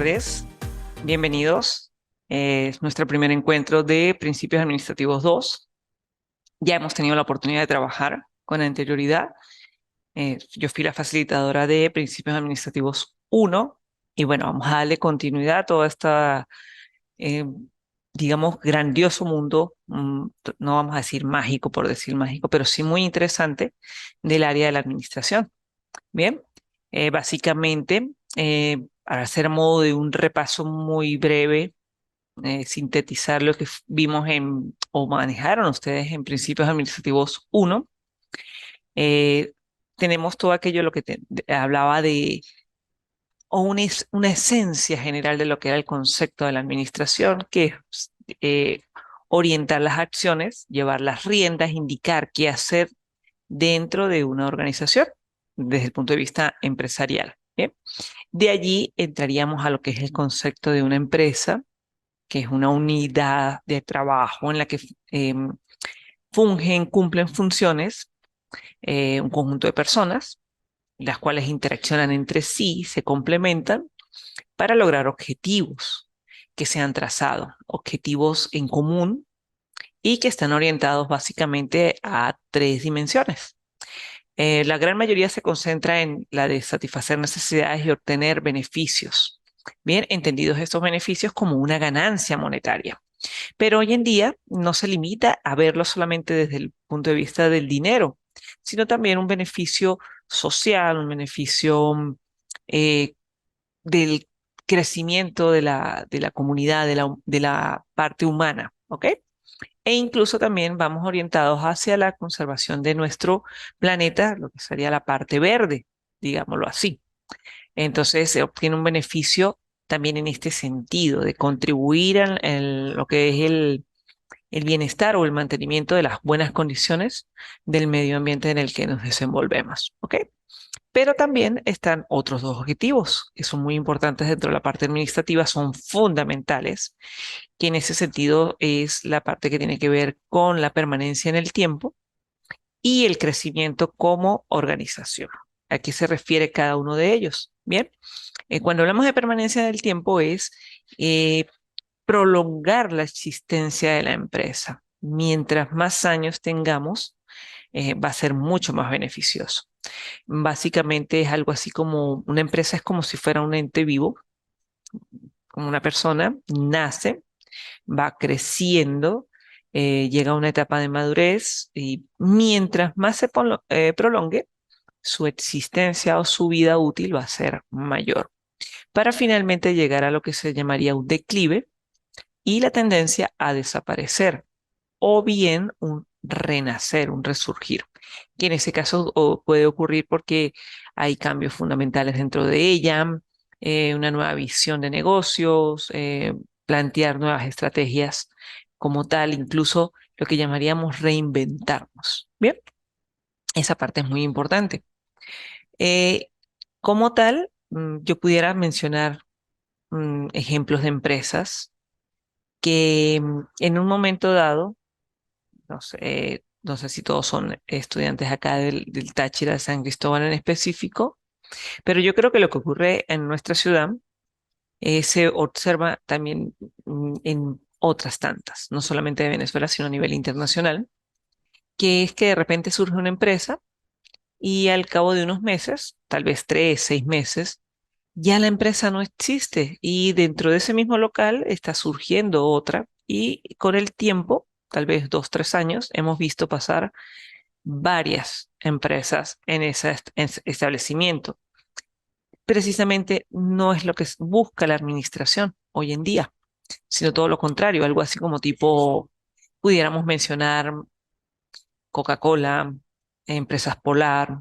tardes, bienvenidos. Es nuestro primer encuentro de Principios Administrativos 2. Ya hemos tenido la oportunidad de trabajar con anterioridad. Yo fui la facilitadora de Principios Administrativos 1 y bueno, vamos a darle continuidad a toda esta, eh, digamos, grandioso mundo, no vamos a decir mágico por decir mágico, pero sí muy interesante del área de la administración. Bien, básicamente, para hacer modo de un repaso muy breve, sintetizar lo que vimos o manejaron ustedes en Principios Administrativos 1, eh, tenemos todo aquello lo que hablaba de, o una esencia general de lo que era el concepto de la administración, que es orientar las acciones, llevar las riendas, indicar qué hacer dentro de una organización desde el punto de vista empresarial. ¿Bien? De allí entraríamos a lo que es el concepto de una empresa, que es una unidad de trabajo en la que fungen, cumplen funciones, un conjunto de personas, las cuales interaccionan entre sí, se complementan para lograr objetivos que se han trazado, objetivos en común y que están orientados básicamente a tres dimensiones. La gran mayoría se concentra en la de satisfacer necesidades y obtener beneficios. Bien, entendidos estos beneficios como una ganancia monetaria. Pero hoy en día no se limita a verlo solamente desde el punto de vista del dinero, sino también un beneficio social, un beneficio eh, del crecimiento de la comunidad, de la parte humana, ¿ok? E incluso también vamos orientados hacia la conservación de nuestro planeta, lo que sería la parte verde, digámoslo así. Entonces se obtiene un beneficio también en este sentido, de contribuir lo que es el bienestar o el mantenimiento de las buenas condiciones del medio ambiente en el que nos desenvolvemos. ¿Ok? Pero también están otros dos objetivos que son muy importantes dentro de la parte administrativa, son fundamentales, que en ese sentido es la parte que tiene que ver con la permanencia en el tiempo y el crecimiento como organización. ¿A qué se refiere cada uno de ellos? Bien, cuando hablamos de permanencia del tiempo es eh, prolongar la existencia de la empresa. Mientras más años tengamos, va a ser mucho más beneficioso. Básicamente es algo así como una empresa es como si fuera un ente vivo, como una persona, nace, va creciendo, llega a una etapa de madurez y mientras más se prolongue, su existencia o su vida útil va a ser mayor, para finalmente llegar a lo que se llamaría un declive y la tendencia a desaparecer, o bien un renacer, un resurgir, que en ese caso puede ocurrir porque hay cambios fundamentales dentro de ella, una nueva visión de negocios, plantear nuevas estrategias como tal, incluso lo que llamaríamos reinventarnos. Bien, esa parte es muy importante. Eh, como tal, yo pudiera mencionar ejemplos de empresas que en un momento dado, no sé si todos son estudiantes acá del Táchira de San Cristóbal en específico, pero yo creo que lo que ocurre en nuestra ciudad se observa también en otras tantas, no solamente de Venezuela, sino a nivel internacional, que es que de repente surge una empresa y al cabo de unos meses, tal vez 3, 6 meses, ya la empresa no existe y dentro de ese mismo local está surgiendo otra y con el tiempo, tal vez 2, 3 años, hemos visto pasar varias empresas en ese establecimiento. Precisamente no es lo que busca la administración hoy en día, sino todo lo contrario, algo así como tipo, pudiéramos mencionar Coca-Cola, empresas Polar,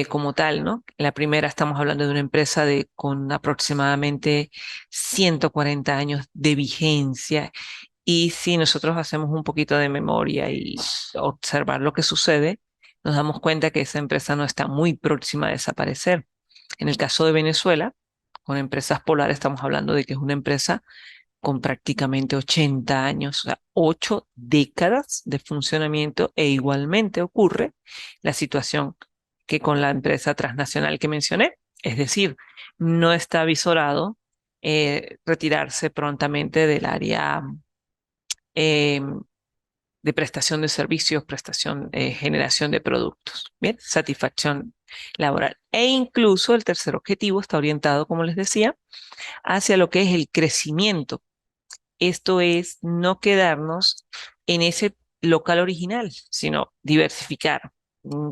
como tal, ¿no? La primera estamos hablando de una empresa con aproximadamente 140 años de vigencia y si nosotros hacemos un poquito de memoria y observar lo que sucede, nos damos cuenta que esa empresa no está muy próxima a desaparecer. En el caso de Venezuela, con Empresas Polar, estamos hablando de que es una empresa con prácticamente 80 años, o sea, 8 décadas de funcionamiento e igualmente ocurre la situación que con la empresa transnacional que mencioné, es decir, no está visorado retirarse prontamente del área eh, de prestación de servicios, generación de productos, ¿bien? Satisfacción laboral. E incluso el tercer objetivo está orientado, como les decía, hacia lo que es el crecimiento. Esto es no quedarnos en ese local original, sino diversificar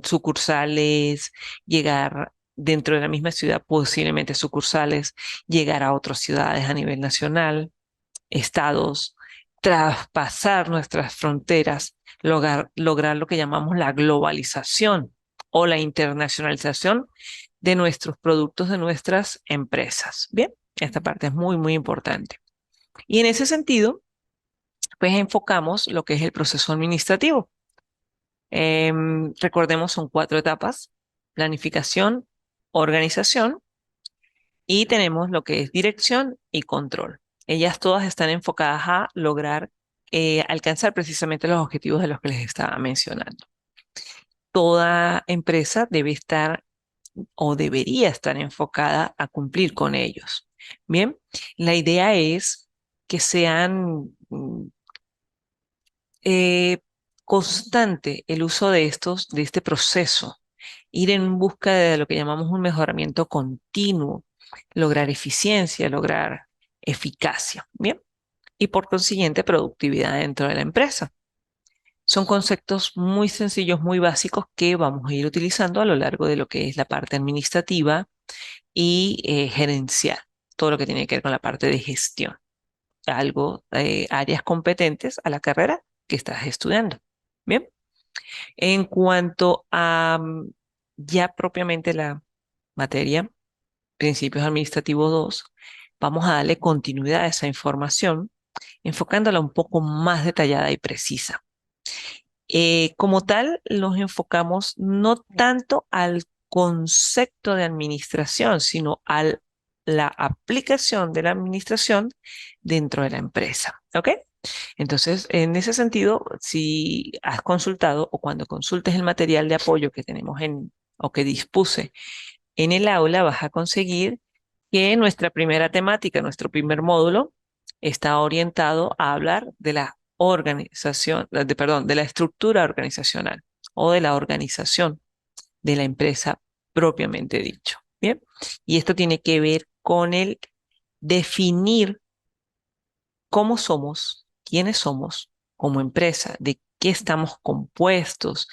sucursales, llegar dentro de la misma ciudad, posiblemente sucursales, llegar a otras ciudades a nivel nacional, estados, traspasar nuestras fronteras, lograr lo que llamamos la globalización o la internacionalización de nuestros productos, de nuestras empresas. Bien, esta parte es muy, muy importante. Y en ese sentido, pues enfocamos lo que es el proceso administrativo. Recordemos, son 4 etapas: planificación, organización, y tenemos lo que es dirección y control. Ellas todas están enfocadas a lograr alcanzar precisamente los objetivos de los que les estaba mencionando. Toda empresa debe estar o debería estar enfocada a cumplir con ellos. Bien, la idea es que sean eh, constante el uso de este proceso, ir en busca de lo que llamamos un mejoramiento continuo, lograr eficiencia, lograr eficacia, ¿bien? Y por consiguiente productividad dentro de la empresa. Son conceptos muy sencillos, muy básicos que vamos a ir utilizando a lo largo de lo que es la parte administrativa y gerencial, todo lo que tiene que ver con la parte de gestión, áreas competentes a la carrera que estás estudiando. Bien, en cuanto a ya propiamente la materia, principios administrativos 2, vamos a darle continuidad a esa información, enfocándola un poco más detallada y precisa. Como tal, nos enfocamos no tanto al concepto de administración, sino a la aplicación de la administración dentro de la empresa. ¿Ok? Entonces, en ese sentido, si has consultado o cuando consultes el material de apoyo que tenemos o que dispuse en el aula, vas a conseguir que nuestra primera temática, nuestro primer módulo, está orientado a hablar de la organización, perdón, de la estructura organizacional o de la organización de la empresa propiamente dicho. Bien, y esto tiene que ver con el definir cómo somos, quiénes somos como empresa, de qué estamos compuestos,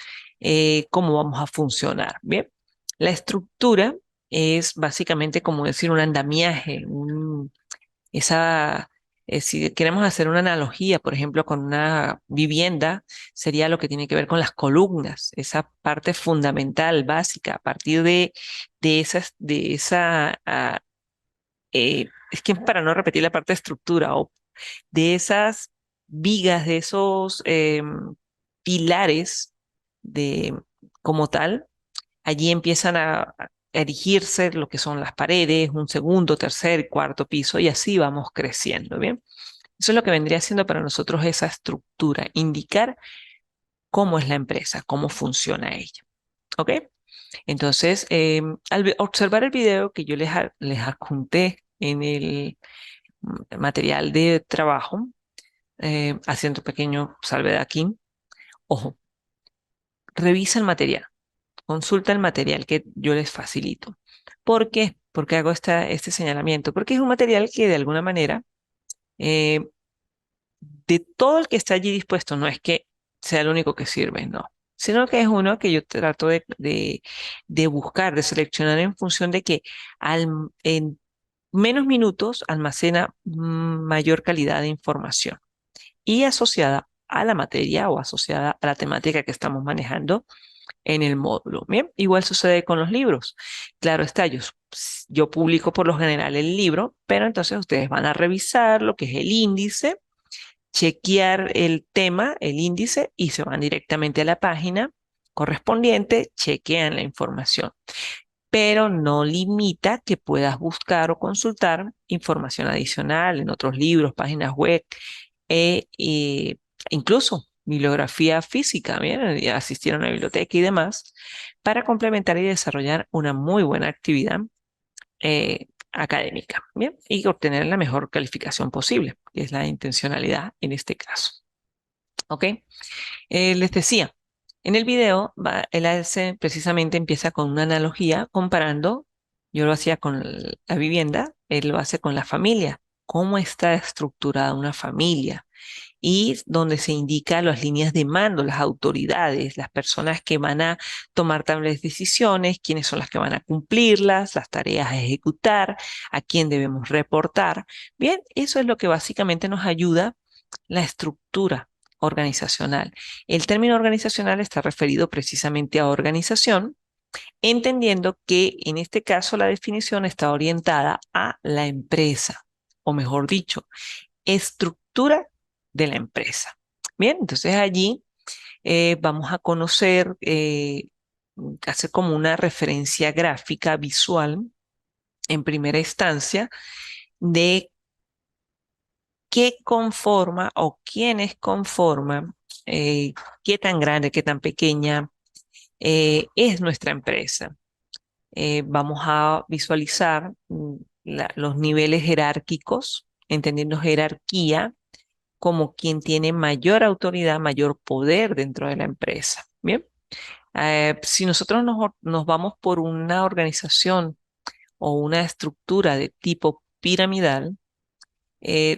cómo vamos a funcionar. Bien, la estructura es básicamente como decir un andamiaje, si queremos hacer una analogía, por ejemplo, con una vivienda, sería lo que tiene que ver con las columnas, esa parte fundamental, básica, a partir de esa, es que para no repetir la parte de estructura, o de esas vigas, de esos pilares de, como tal, allí empiezan a erigirse lo que son las paredes, un segundo, tercer, cuarto piso, y así vamos creciendo, ¿bien? Eso es lo que vendría siendo para nosotros esa estructura, indicar cómo es la empresa, cómo funciona ella, ¿ok? Entonces, al observar el video que yo les adjunté en el material de trabajo, haciendo pequeño salvedad aquí, ojo, revisa el material, consulta el material que yo les facilito. ¿Por qué? Porque hago este señalamiento? Porque es un material que de alguna manera, eh, de todo el que está allí dispuesto, no es que sea el único que sirve, no, sino que es uno que yo trato de buscar, de seleccionar en función de que en menos minutos almacena mayor calidad de información y asociada a la materia o asociada a la temática que estamos manejando en el módulo. Bien, igual sucede con los libros. Claro está, yo publico por lo general el libro, pero entonces ustedes van a revisar lo que es el índice, chequear el tema, el índice, y se van directamente a la página correspondiente, chequean la información, pero no limita que puedas buscar o consultar información adicional en otros libros, páginas web, incluso bibliografía física, ¿bien? Asistir a una biblioteca y demás, para complementar y desarrollar una muy buena actividad académica, ¿bien? Y obtener la mejor calificación posible, que es la intencionalidad en este caso. ¿Ok? Les decía, en el video, el ALCE precisamente empieza con una analogía comparando, yo lo hacía con la vivienda, él lo hace con la familia, cómo está estructurada una familia y donde se indican las líneas de mando, las autoridades, las personas que van a tomar tales decisiones, quiénes son las que van a cumplirlas, las tareas a ejecutar, a quién debemos reportar. Bien, eso es lo que básicamente nos ayuda la estructura organizacional. El término organizacional está referido precisamente a organización, entendiendo que en este caso la definición está orientada a la empresa, o mejor dicho, estructura de la empresa. Bien, entonces allí vamos a conocer, hacer como una referencia gráfica visual en primera instancia de qué conforma o quiénes conforman, qué tan grande, qué tan pequeña es nuestra empresa. Vamos a visualizar los niveles jerárquicos, entendiendo jerarquía como quien tiene mayor autoridad, mayor poder dentro de la empresa. Bien, si nosotros nos vamos por una organización o una estructura de tipo piramidal,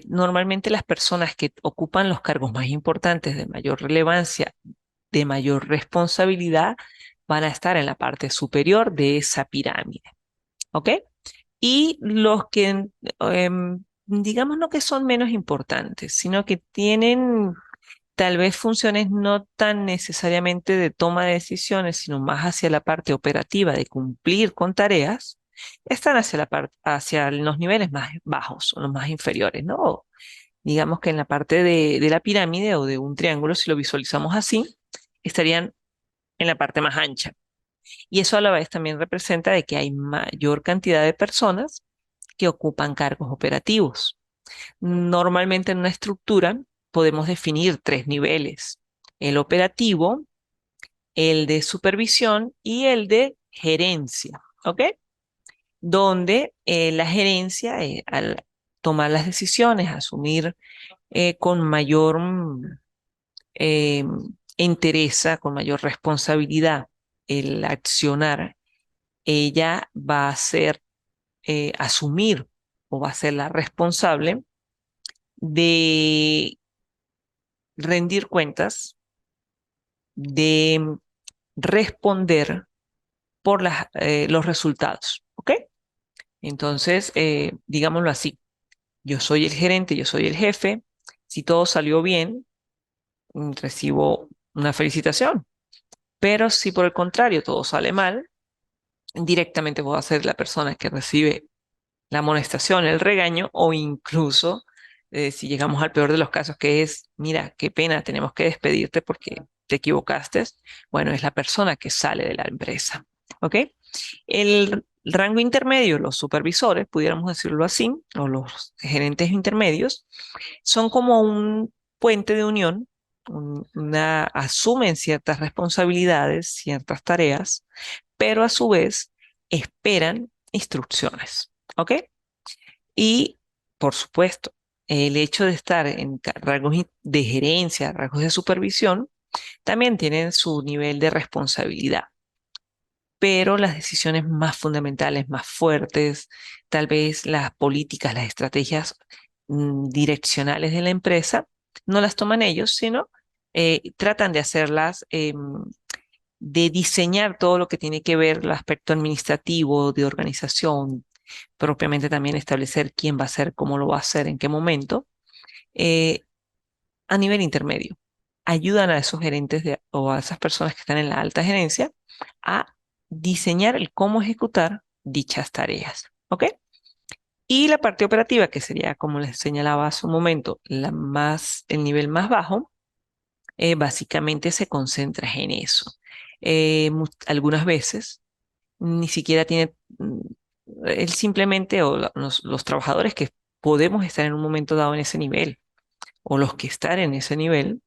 normalmente las personas que ocupan los cargos más importantes de mayor relevancia, de mayor responsabilidad, van a estar en la parte superior de esa pirámide. ¿Ok? Y los que, digamos, no que son menos importantes, sino que tienen tal vez funciones no tan necesariamente de toma de decisiones, sino más hacia la parte operativa de cumplir con tareas, están hacia hacia los niveles más bajos o los más inferiores, ¿no? Digamos que en la parte de la pirámide o de un triángulo, si lo visualizamos así, estarían en la parte más ancha. Y eso a la vez también representa de que hay mayor cantidad de personas que ocupan cargos operativos. Normalmente en una estructura podemos definir tres niveles: el operativo, el de supervisión y el de gerencia, ¿ok? Donde la gerencia, al tomar las decisiones, asumir con mayor eh, entereza, con mayor responsabilidad el accionar, ella va a ser, asumir o va a ser la responsable de rendir cuentas, de responder por los resultados, ¿ok? Entonces, digámoslo así, yo soy el gerente, yo soy el jefe, si todo salió bien, recibo una felicitación, pero si por el contrario todo sale mal, directamente voy a ser la persona que recibe la amonestación, el regaño o incluso, si llegamos al peor de los casos, que es, mira, qué pena, tenemos que despedirte porque te equivocaste, bueno, es la persona que sale de la empresa. ¿Ok? El rango intermedio, los supervisores, pudiéramos decirlo así, o los gerentes intermedios, son como un puente de unión, asumen ciertas responsabilidades, ciertas tareas, pero a su vez esperan instrucciones. ¿Ok? Y, por supuesto, el hecho de estar en rangos de gerencia, rangos de supervisión, también tienen su nivel de responsabilidad. Pero las decisiones más fundamentales, más fuertes, tal vez las políticas, las estrategias direccionales de la empresa, no las toman ellos, sino tratan de hacerlas, de diseñar todo lo que tiene que ver el aspecto administrativo, de organización, propiamente también establecer quién va a hacer, cómo lo va a hacer, en qué momento, eh, a nivel intermedio. Ayudan a esos gerentes o a esas personas que están en la alta gerencia a diseñar el cómo ejecutar dichas tareas. ¿Ok? Y la parte operativa, que sería, como les señalaba hace un momento, el nivel más bajo, básicamente se concentra en eso. Algunas veces ni siquiera tiene, él simplemente, o los trabajadores que podemos estar en un momento dado en ese nivel, o los que están en ese nivel,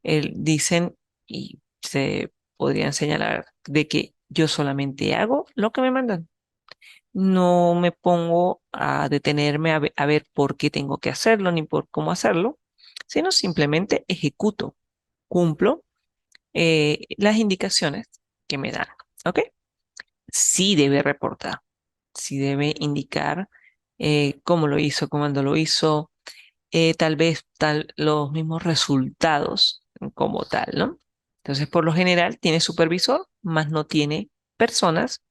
dicen y se podrían señalar de que yo solamente hago lo que me mandan. no me pongo a detenerme a ver por qué tengo que hacerlo ni por cómo hacerlo, sino simplemente ejecuto, cumplo las indicaciones que me dan. ¿Ok? Sí debe reportar, sí debe indicar cómo lo hizo, cuándo lo hizo, los mismos resultados como tal, ¿no? Entonces, por lo general, tiene supervisor, más no tiene personas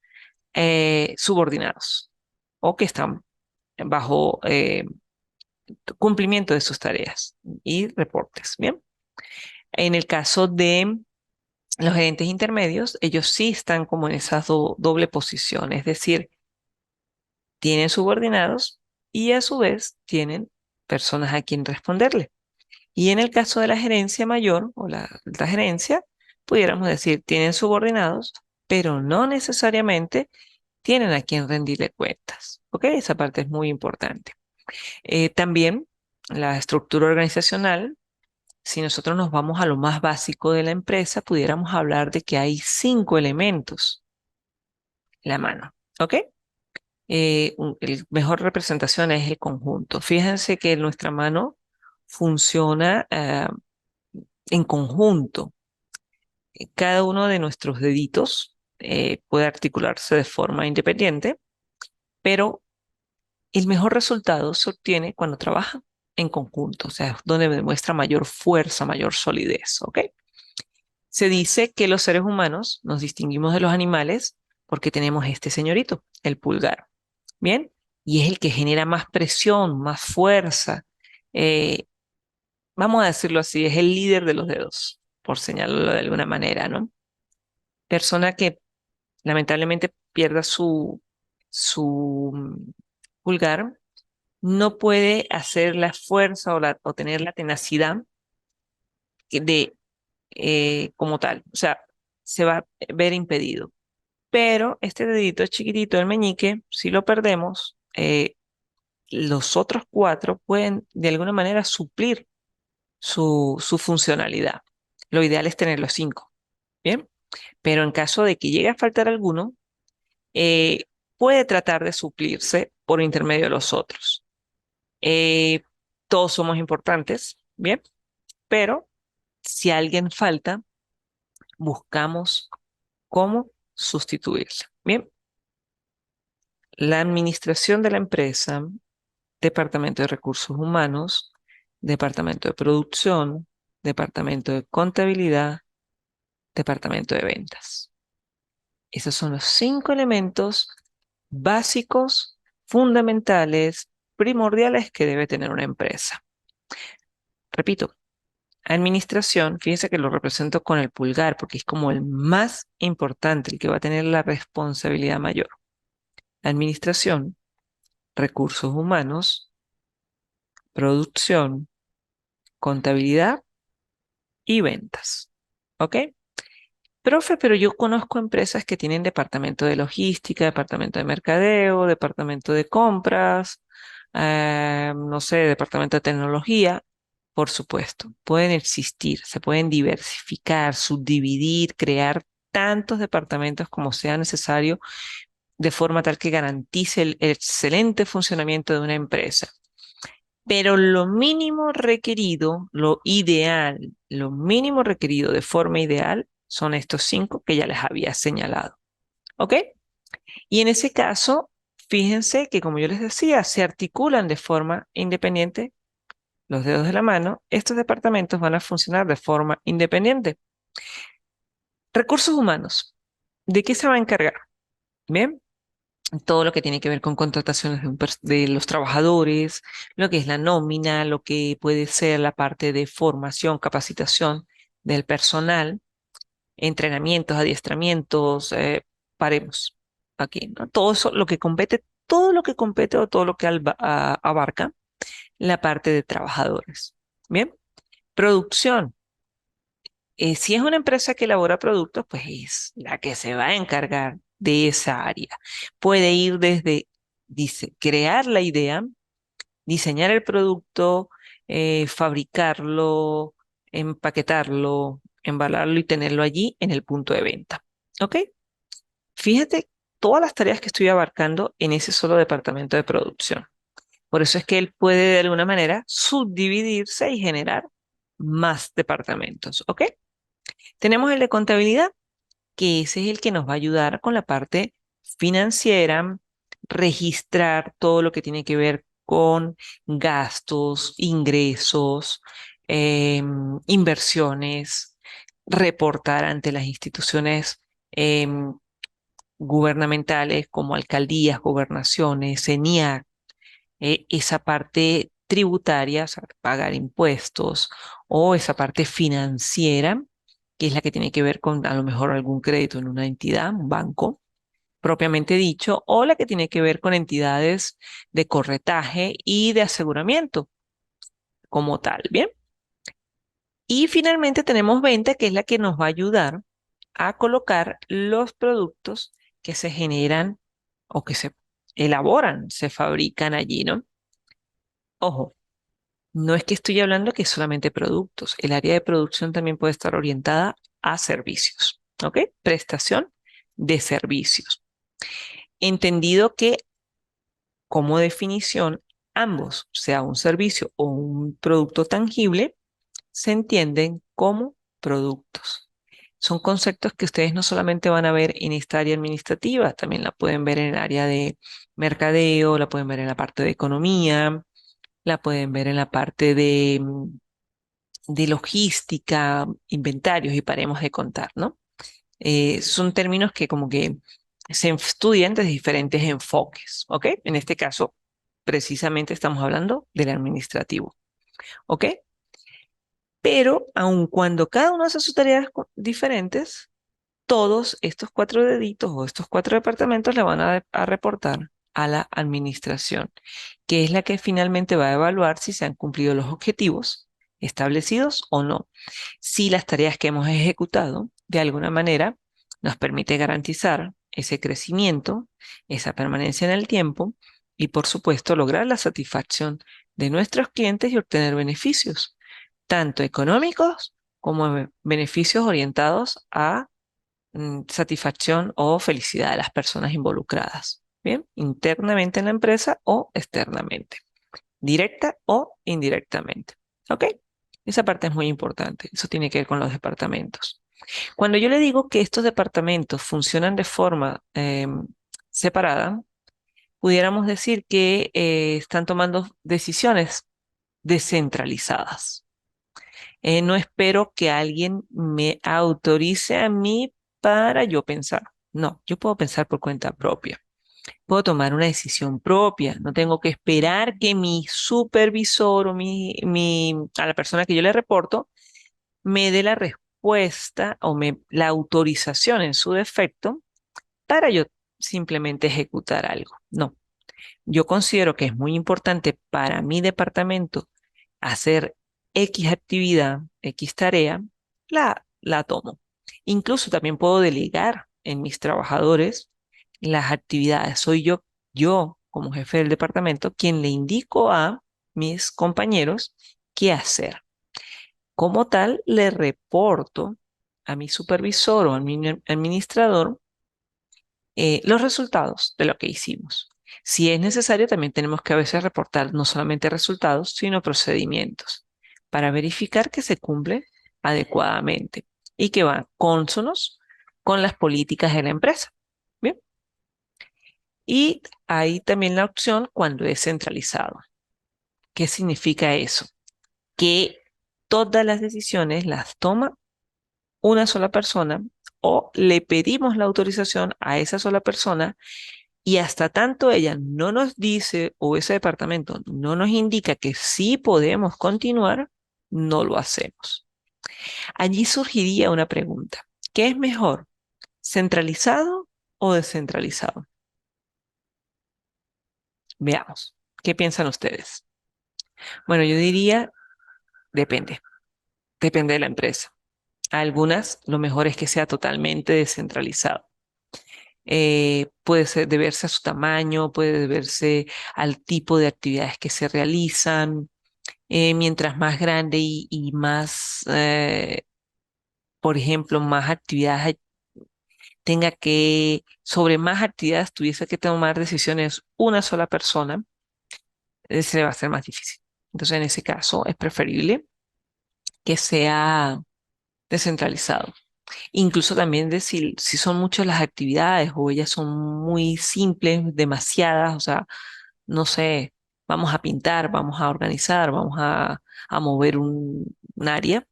subordinados o que están bajo cumplimiento de sus tareas y reportes. Bien, en el caso de los gerentes intermedios, ellos sí están como en esa doble posición, es decir, tienen subordinados y a su vez tienen personas a quien responderle. Y en el caso de la gerencia mayor o la gerencia, pudiéramos decir, tienen subordinados, pero no necesariamente tienen a quien rendirle cuentas. ¿Ok? Esa parte es muy importante. También la estructura organizacional, si nosotros nos vamos a lo más básico de la empresa, pudiéramos hablar de que hay 5 elementos en la mano. ¿Ok? El mejor representación es el conjunto. Fíjense que nuestra mano funciona en conjunto. Cada uno de nuestros deditos puede articularse de forma independiente, pero el mejor resultado se obtiene cuando trabaja en conjunto, o sea, es donde demuestra mayor fuerza, mayor solidez, ¿ok? Se dice que los seres humanos nos distinguimos de los animales porque tenemos este señorito, el pulgar, ¿bien? Y es el que genera más presión, más fuerza. eh, Vamos a decirlo así, es el líder de los dedos, por señalarlo de alguna manera, ¿no? Persona que lamentablemente pierda su pulgar, no puede hacer la fuerza o tener la tenacidad de como tal. O sea, se va a ver impedido. Pero este dedito chiquitito, el meñique, si lo perdemos, los otros 4 pueden de alguna manera suplir su funcionalidad. Lo ideal es tener los 5, ¿bien? Pero en caso de que llegue a faltar alguno, eh, puede tratar de suplirse por intermedio de los otros. Eh, Todos somos importantes, ¿bien? Pero si alguien falta, buscamos cómo sustituirlo. Bien, la administración de la empresa, departamento de recursos humanos, departamento de producción, departamento de contabilidad, departamento de ventas. Esos son los 5 elementos básicos, fundamentales, primordiales que debe tener una empresa. Repito, administración, fíjense que lo represento con el pulgar porque es como el más importante, el que va a tener la responsabilidad mayor. Administración, recursos humanos, producción, contabilidad y ventas. ¿Ok? Profe, pero yo conozco empresas que tienen departamento de logística, departamento de mercadeo, departamento de compras, no sé, departamento de tecnología. Por supuesto, pueden existir, se pueden diversificar, subdividir, crear tantos departamentos como sea necesario, de forma tal que garantice el excelente funcionamiento de una empresa. Pero lo mínimo requerido, lo ideal, lo mínimo requerido de forma ideal son estos 5 que ya les había señalado. ¿Ok? Y en ese caso, fíjense que como yo les decía, se articulan de forma independiente los dedos de la mano. Estos departamentos van a funcionar de forma independiente. Recursos humanos. ¿De qué se va a encargar? Bien, todo lo que tiene que ver con contrataciones de los trabajadores, lo que es la nómina, lo que puede ser la parte de formación, capacitación del personal, entrenamientos, adiestramientos, paremos aquí, ¿no? Todo eso, lo que compete, todo lo que compete o todo lo que abarca la parte de trabajadores. Bien, producción. Si es una empresa que elabora productos, pues es la que se va a encargar de esa área. Puede ir desde, dice, crear la idea, diseñar el producto, fabricarlo, empaquetarlo, embalarlo y tenerlo allí en el punto de venta. ¿Ok? Fíjate todas las tareas que estoy abarcando en ese solo departamento de producción. Por eso es que él puede de alguna manera subdividirse y generar más departamentos, ¿ok? Tenemos el de contabilidad, que ese es el que nos va a ayudar con la parte financiera, registrar todo lo que tiene que ver con gastos, ingresos, inversiones, reportar ante las instituciones em, gubernamentales como alcaldías, gobernaciones, CENIAC, esa parte tributaria, o sea, pagar impuestos, o esa parte financiera, que es la que tiene que ver con a lo mejor algún crédito en una entidad, un banco propiamente dicho, o la que tiene que ver con entidades de corretaje y de aseguramiento como tal, ¿bien? Y finalmente tenemos venta, que es la que nos va a ayudar a colocar los productos que se generan o que se elaboran, se fabrican allí, ¿no? Ojo, no es que estoy hablando que solamente productos. El área de producción también puede estar orientada a servicios, ¿ok? Prestación de servicios. Entendido que como definición, ambos, sea un servicio o un producto tangible, se entienden como productos. Son conceptos que ustedes no solamente van a ver en esta área administrativa, también la pueden ver en el área de mercadeo, la pueden ver en la parte de economía, la pueden ver en la parte de logística, inventarios y paremos de contar, ¿no? Son términos que como que se estudian desde diferentes enfoques, ¿ok? En este caso, precisamente estamos hablando del administrativo, ¿ok? Pero aun cuando cada uno hace sus tareas diferentes, todos estos cuatro deditos o estos cuatro departamentos le van a reportar a la administración, que es la que finalmente va a evaluar si se han cumplido los objetivos establecidos o no. Si las tareas que hemos ejecutado de alguna manera nos permite garantizar ese crecimiento, esa permanencia en el tiempo y por supuesto lograr la satisfacción de nuestros clientes y obtener beneficios, tanto económicos como beneficios orientados a satisfacción o felicidad de las personas involucradas, ¿bien? Internamente en la empresa o externamente, directa o indirectamente, ¿ok? Esa parte es muy importante, eso tiene que ver con los departamentos. Cuando yo le digo que estos departamentos funcionan de forma separada, pudiéramos decir que están tomando decisiones descentralizadas. No espero que alguien me autorice a mí para yo pensar. No, yo puedo pensar por cuenta propia. Puedo tomar una decisión propia. No tengo que esperar que mi supervisor o a la persona que yo le reporto me dé la respuesta o la autorización en su defecto para yo simplemente ejecutar algo. No, yo considero que es muy importante para mi departamento hacer X actividad, X tarea, la tomo. Incluso también puedo delegar en mis trabajadores las actividades. Soy yo como jefe del departamento, quien le indico a mis compañeros qué hacer. Como tal, le reporto a mi supervisor o a mi administrador los resultados de lo que hicimos. Si es necesario, también tenemos que a veces reportar no solamente resultados, sino procedimientos para verificar que se cumple adecuadamente y que van cónsonos con las políticas de la empresa. Bien. Y hay también la opción cuando es centralizado. ¿Qué significa eso? Que todas las decisiones las toma una sola persona o le pedimos la autorización a esa sola persona y hasta tanto ella no nos dice o ese departamento no nos indica que sí podemos continuar, no lo hacemos. Allí surgiría una pregunta. ¿Qué es mejor? ¿Centralizado o descentralizado? Veamos. ¿Qué piensan ustedes? Bueno, yo diría, depende. Depende de la empresa. Algunas, lo mejor es que sea totalmente descentralizado. Puede ser deberse a su tamaño, puede deberse al tipo de actividades que se realizan. Mientras más grande y más, por ejemplo, más actividades tenga que, sobre más actividades, tuviese que tomar decisiones una sola persona, se le va a hacer más difícil. Entonces, en ese caso, es preferible que sea descentralizado. Incluso también de si son muchas las actividades o ellas son muy simples, demasiadas, o sea, no sé, vamos a pintar, vamos a organizar, vamos a mover un área.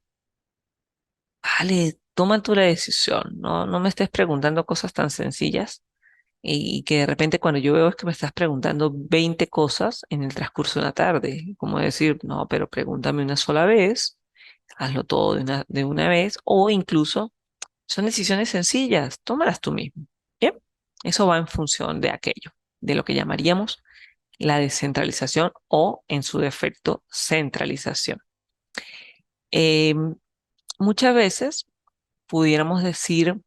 Vale, toma tú la decisión, no me estés preguntando cosas tan sencillas y que de repente cuando yo veo es que me estás preguntando 20 cosas en el transcurso de una tarde, como decir, no, pero pregúntame una sola vez, hazlo todo de una vez, o incluso son decisiones sencillas, tómalas tú mismo. Bien, eso va en función de aquello, de lo que llamaríamos la descentralización o, en su defecto, centralización. Muchas veces pudiéramos decir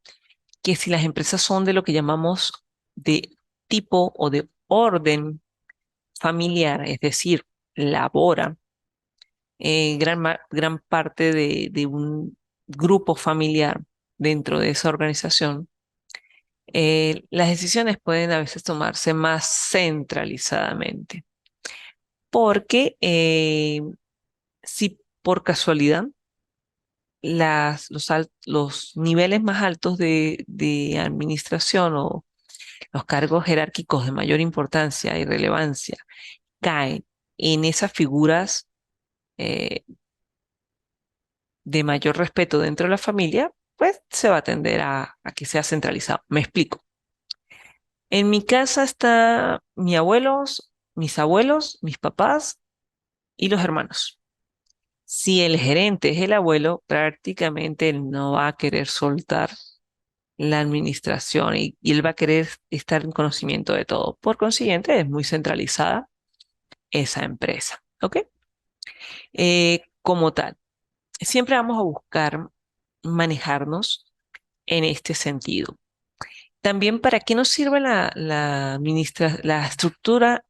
que si las empresas son de lo que llamamos de tipo o de orden familiar, es decir, labora gran parte de un grupo familiar dentro de esa organización, las decisiones pueden a veces tomarse más centralizadamente, porque si por casualidad los niveles más altos de administración o los cargos jerárquicos de mayor importancia y relevancia caen en esas figuras eh, de mayor respeto dentro de la familia, pues se va a tender a que sea centralizado. Me explico. En mi casa está mis abuelos, mis papás y los hermanos. Si el gerente es el abuelo, prácticamente él no va a querer soltar la administración y él va a querer estar en conocimiento de todo. Por consiguiente, es muy centralizada esa empresa. ¿Ok? Como tal, siempre vamos a buscar manejarnos en este sentido. También, ¿para qué nos sirve la estructura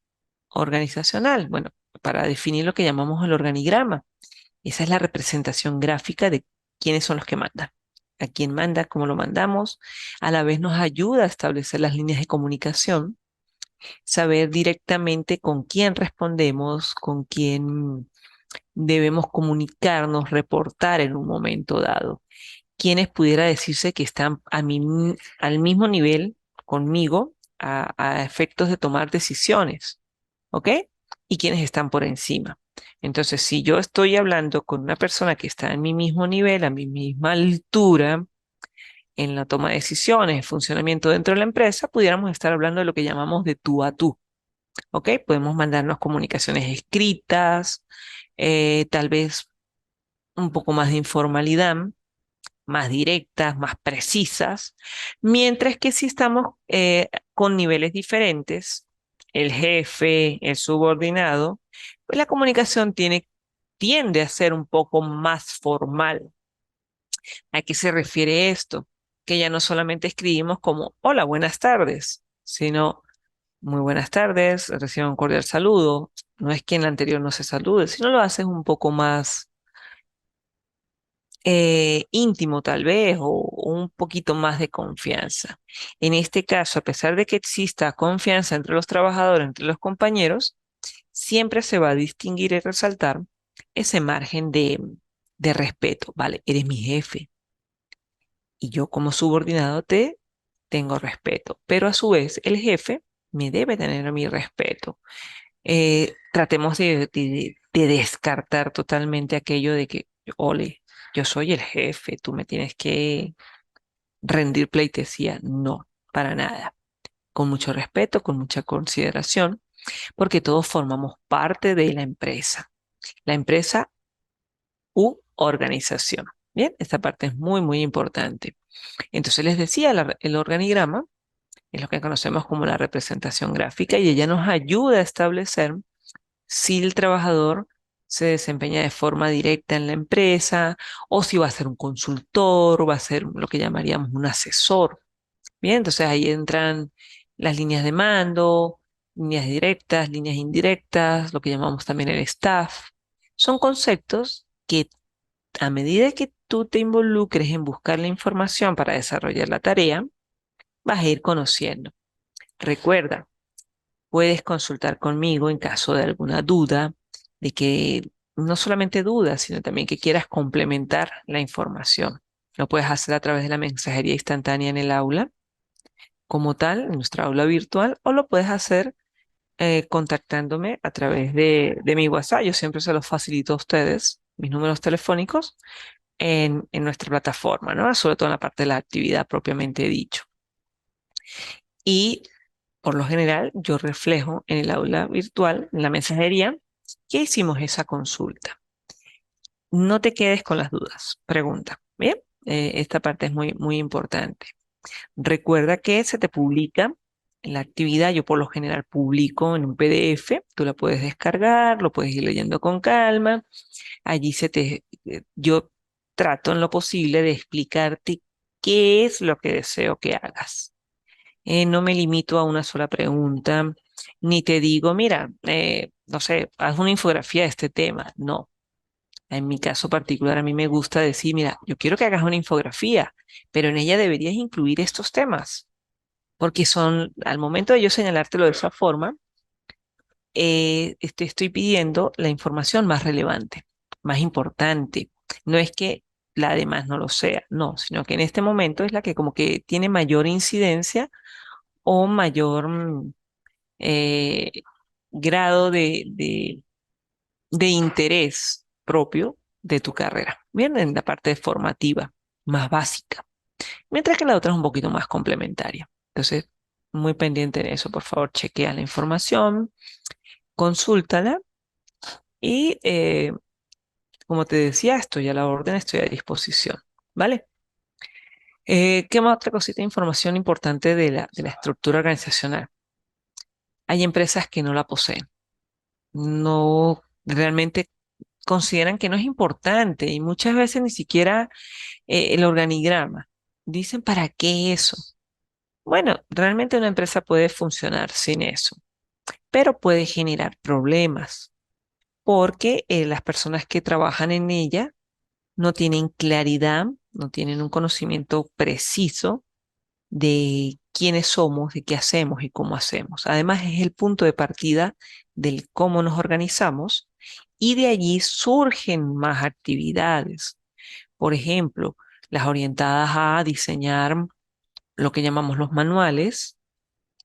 organizacional? Bueno, para definir lo que llamamos el organigrama. Esa es la representación gráfica de quiénes son los que mandan. A quién manda, cómo lo mandamos. A la vez nos ayuda a establecer las líneas de comunicación, saber directamente con quién respondemos, con quién debemos comunicarnos, reportar en un momento dado. Quienes pudiera decirse que están al mismo nivel conmigo a efectos de tomar decisiones, ¿ok? Y quienes están por encima. Entonces, si yo estoy hablando con una persona que está en mi mismo nivel, a mi misma altura, en la toma de decisiones, el funcionamiento dentro de la empresa, pudiéramos estar hablando de lo que llamamos de tú a tú, ¿ok? Podemos mandarnos comunicaciones escritas, tal vez un poco más de informalidad, más directas, más precisas, mientras que si estamos con niveles diferentes, el jefe, el subordinado, pues la comunicación tiende a ser un poco más formal. ¿A qué se refiere esto? Que ya no solamente escribimos como hola, buenas tardes, sino muy buenas tardes, reciban un cordial saludo. No es que en la anterior no se salude, sino lo haces un poco más íntimo tal vez o un poquito más de confianza. En este caso, a pesar de que exista confianza entre los trabajadores, entre los compañeros, siempre se va a distinguir y resaltar ese margen de respeto. Vale, eres mi jefe y yo como subordinado te tengo respeto, pero a su vez el jefe me debe tener mi respeto. Tratemos de descartar totalmente aquello de que, ole, yo soy el jefe, tú me tienes que rendir pleitesía. No, para nada. Con mucho respeto, con mucha consideración, porque todos formamos parte de la empresa u organización. Bien, esta parte es muy, muy importante. Entonces les decía, el organigrama es lo que conocemos como la representación gráfica y ella nos ayuda a establecer si el trabajador se desempeña de forma directa en la empresa o si va a ser un consultor o va a ser lo que llamaríamos un asesor. Bien, entonces ahí entran las líneas de mando, líneas directas, líneas indirectas, lo que llamamos también el staff. Son conceptos que a medida que tú te involucres en buscar la información para desarrollar la tarea, vas a ir conociendo. Recuerda, puedes consultar conmigo en caso de alguna duda, de que no solamente dudas, sino también que quieras complementar la información. Lo puedes hacer a través de la mensajería instantánea en el aula, como tal, en nuestra aula virtual, o lo puedes hacer contactándome a través de mi WhatsApp. Yo siempre se los facilito a ustedes, mis números telefónicos, en nuestra plataforma, ¿no? Sobre todo en la parte de la actividad propiamente dicho. Y por lo general, yo reflejo en el aula virtual, en la mensajería, que hicimos esa consulta. No te quedes con las dudas. Pregunta. Bien, esta parte es muy, muy importante. Recuerda que se te publica la actividad. Yo por lo general publico en un PDF. Tú la puedes descargar, lo puedes ir leyendo con calma. Allí yo trato en lo posible de explicarte qué es lo que deseo que hagas. No me limito a una sola pregunta, ni te digo, mira, no sé, haz una infografía de este tema. No, en mi caso particular a mí me gusta decir, mira, yo quiero que hagas una infografía, pero en ella deberías incluir estos temas, porque son, al momento de yo señalártelo de esa forma, te estoy pidiendo la información más relevante, más importante. No es que la demás no lo sea, no, sino que en este momento es la que como que tiene mayor incidencia o mayor eh, grado de interés propio de tu carrera. Bien, en la parte formativa, más básica, mientras que la otra es un poquito más complementaria. Entonces, muy pendiente de eso, por favor, chequea la información, consúltala y, como te decía, estoy a la orden, estoy a disposición. ¿Vale? ¿Qué más otra cosita de información importante de la estructura organizacional? Hay empresas que no la poseen, no realmente consideran que no es importante y muchas veces ni siquiera el organigrama. Dicen, ¿para qué eso? Bueno, realmente una empresa puede funcionar sin eso, pero puede generar problemas porque las personas que trabajan en ella no tienen claridad, no tienen un conocimiento preciso de quiénes somos, de qué hacemos y cómo hacemos. Además, es el punto de partida del cómo nos organizamos y de allí surgen más actividades. Por ejemplo, las orientadas a diseñar lo que llamamos los manuales,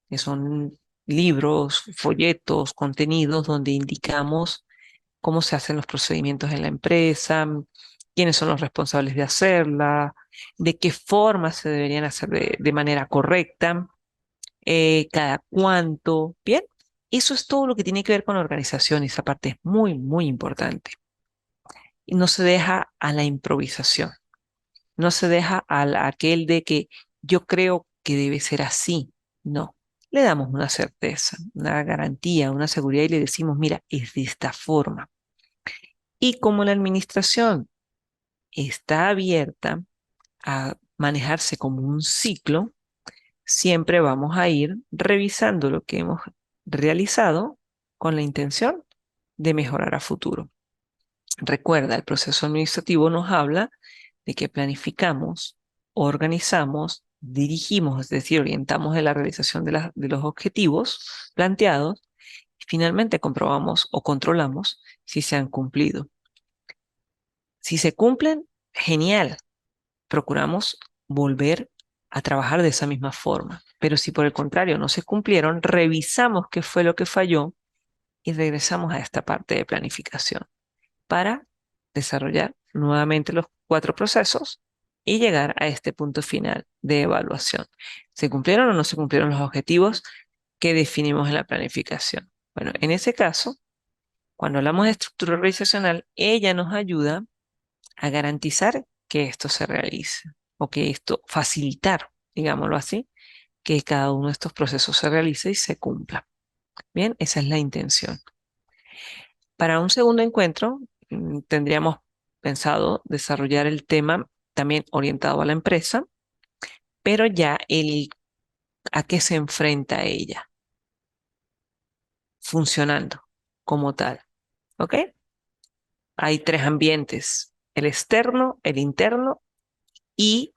que son libros, folletos, contenidos donde indicamos cómo se hacen los procedimientos en la empresa, quiénes son los responsables de hacerla, de qué forma se deberían hacer de manera correcta, cada cuánto. Bien, eso es todo lo que tiene que ver con la organización y esa parte es muy, muy importante. Y no se deja a la improvisación, no se deja a aquel de que yo creo que debe ser así. No, le damos una certeza, una garantía, una seguridad y le decimos, mira, es de esta forma. Y como la administración está abierta a manejarse como un ciclo, siempre vamos a ir revisando lo que hemos realizado con la intención de mejorar a futuro. Recuerda, el proceso administrativo nos habla de que planificamos, organizamos, dirigimos, es decir, orientamos en la realización de los objetivos planteados y finalmente comprobamos o controlamos si se han cumplido. Si se cumplen, genial, procuramos volver a trabajar de esa misma forma. Pero si por el contrario no se cumplieron, revisamos qué fue lo que falló y regresamos a esta parte de planificación para desarrollar nuevamente los 4 procesos y llegar a este punto final de evaluación. ¿Se cumplieron o no se cumplieron los objetivos que definimos en la planificación? Bueno, en ese caso, cuando hablamos de estructura organizacional, ella nos ayuda a garantizar que esto se realice o que esto facilitar, digámoslo así, que cada uno de estos procesos se realice y se cumpla. Bien, esa es la intención. Para un segundo encuentro, tendríamos pensado desarrollar el tema también orientado a la empresa, pero ya el a qué se enfrenta ella, funcionando como tal. ¿Ok? Hay 3 ambientes, el externo, el interno y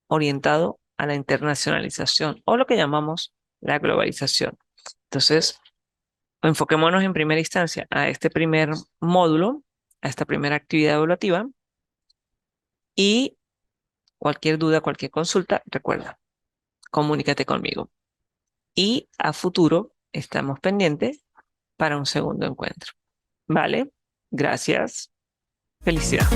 orientado a la internacionalización o lo que llamamos la globalización. Entonces, enfoquémonos en primera instancia a este primer módulo, a esta primera actividad evaluativa y cualquier duda, cualquier consulta, recuerda, comunícate conmigo. Y a futuro estamos pendientes para un segundo encuentro. ¿Vale? Gracias. Felicidad.